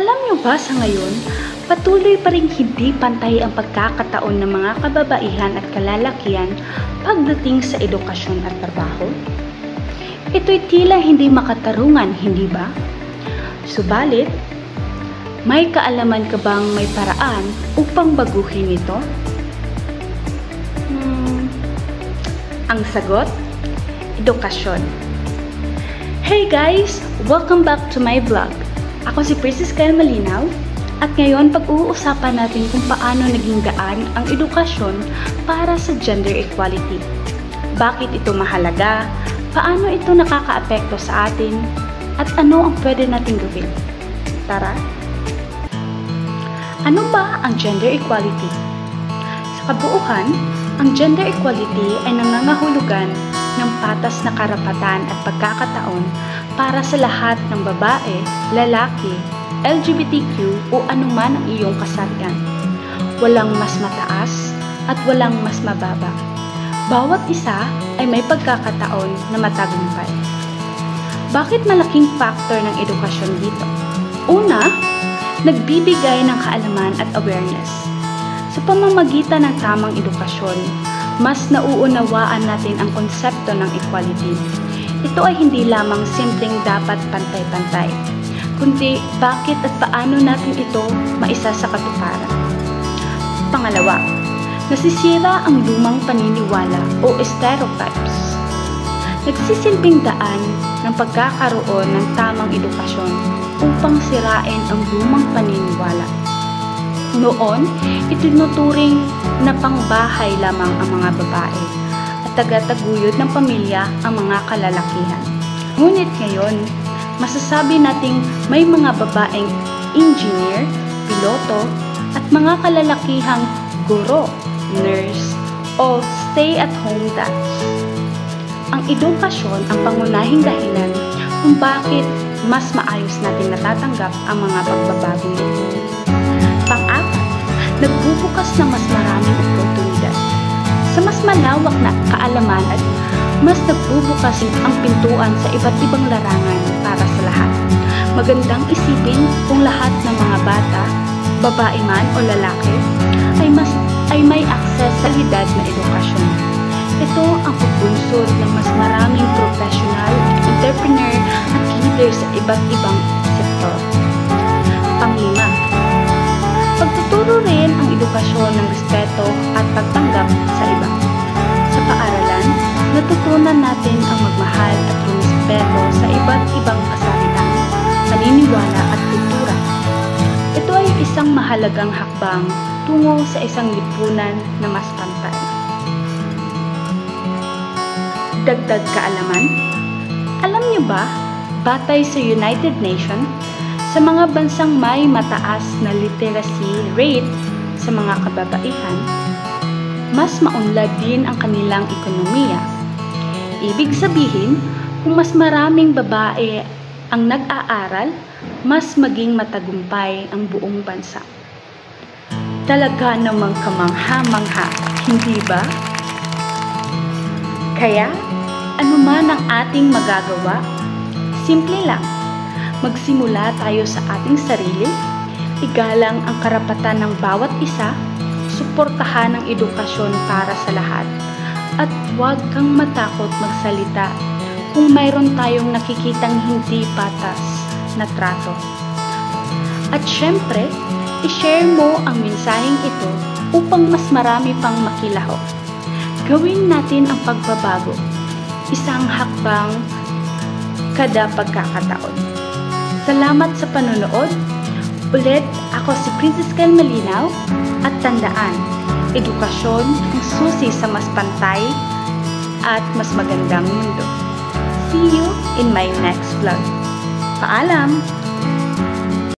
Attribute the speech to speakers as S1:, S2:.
S1: Alam niyo ba sa ngayon, patuloy pa ring hindi pantay ang pagkakataon ng mga kababaihan at kalalakihan pagdating sa edukasyon at trabaho? Ito'y tila hindi makatarungan, hindi ba? Subalit, may kaalaman ka bang may paraan upang baguhin ito? Ang sagot, edukasyon. Hey guys! Welcome back to my vlog. Ako si Princess Kyle Malinaw at ngayon pag-uusapan natin kung paano naging gaan ang edukasyon para sa gender equality. Bakit ito mahalaga? Paano ito nakakaapekto sa atin? At ano ang pwede nating gawin? Tara! Ano ba ang gender equality? Sa kabuuan, ang gender equality ay nangangahulugan ng patas na karapatan at pagkakataon para sa lahat ng babae, lalaki, LGBTQ o anuman ang iyong kasarian. Walang mas mataas at walang mas mababa. Bawat isa ay may pagkakataon na matagumpay. Bakit malaking factor ng edukasyon dito? Una, nagbibigay ng kaalaman at awareness. Sa pamamagitan ng tamang edukasyon, mas nauunawaan natin ang konsepto ng equality. Ito ay hindi lamang simpleng dapat pantay-pantay, kundi bakit at paano natin ito maisa sa katuparan. Pangalawa, nasisira ang lumang paniniwala o stereotypes. Nagsisilbing daan ng pagkakaroon ng tamang edukasyon upang sirain ang lumang paniniwala. Noon, itinuturing na pangbahay lamang ang mga babae at tagataguyod ng pamilya ang mga kalalakihan. Ngunit ngayon, masasabi nating may mga babaeng engineer, piloto, at mga kalalakihang guro, nurse, o stay-at-home dads. Ang edukasyon ang pangunahing dahilan kung bakit mas maayos natin natatanggap ang mga pagbabagong ito. Pang-apat, nagbubukas ng mas maraming oportunidad. Sa mas malawak na kaalaman at mas nagbubukas ang pintuan sa iba't ibang larangan para sa lahat. Magandang isipin kung lahat ng mga bata, babae man o lalaki, ay may akses sa kalidad na edukasyon. Ito ang pagbunsod ng mas maraming professional, entrepreneur at leader sa iba't ibang sektor. Pang-lima, pagtuturo rin ang edukasyon ng respeto at pagtanggap sa iba. Sa paaralan, natutunan natin ang magmahal at rumispeto sa iba't ibang kasarian, paniniwala at kultura. Ito ay isang mahalagang hakbang tungo sa isang lipunan na mas pantay. Dagdag kaalaman? Alam niyo ba, batay sa United Nations, sa mga bansang may mataas na literacy rate sa mga kababaihan, mas maunlad din ang kanilang ekonomiya. Ibig sabihin, kung mas maraming babae ang nag-aaral, mas maging matagumpay ang buong bansa. Talaga namang kamangha-mangha, hindi ba? Kaya, ano man ang ating magagawa, simple lang. Magsimula tayo sa ating sarili, igalang ang karapatan ng bawat isa, suportahan ang edukasyon para sa lahat, at huwag kang matakot magsalita kung mayroon tayong nakikitang hindi patas na trato. At syempre, i-share mo ang mensaheng ito upang mas marami pang makilahok. Gawin natin ang pagbabago, isang hakbang kada pagkakataon. Salamat sa panonood. Ulit, ako si Princess Kyle Malinaw at tandaan, edukasyon ang susi sa mas pantay at mas magandang mundo. See you in my next vlog. Paalam!